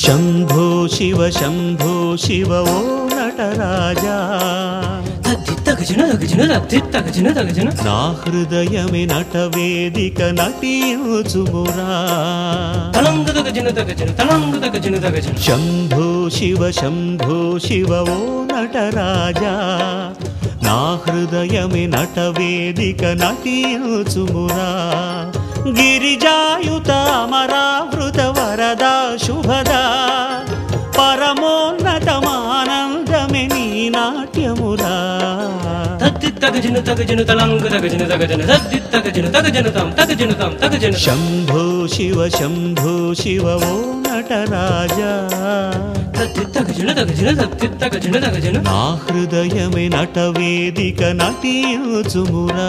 शंभो शिव ओ नटराजा ना हृदयमे नटवेदिक नटियुचुमुरा शंभो शिव ओ नटराजा ना हृदयमे नटवेदिक नटियुचुमुरा गिरिजायुत अमरावृत वरदा शुभदा परमोन्नतमानंदमे नी नाट्यमुरा शंभो शिव ओ नटराजा ना हृदयमे नटवेदिक नटियुचुमुरा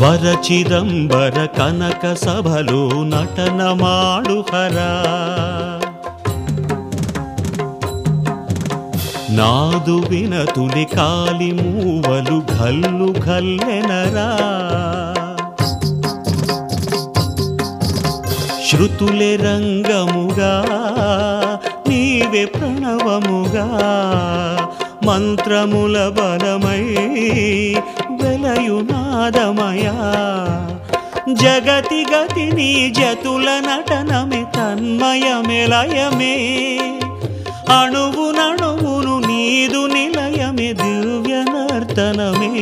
वरचिदंबर कनक सभलो नटन माडु हरा नादु विनतुलि काली मूवलु घल्लु घल्लेनरा श्रुतुले रंगमुगा नीवे प्रणवमुगा मंत्रमुल बलमై వెలయునాదమయా జగతి గతి నీ జతుల నటనమే తన్మయమెలయమే అణువునణువును నీదు నిలయమే దివ్య నర్తనమే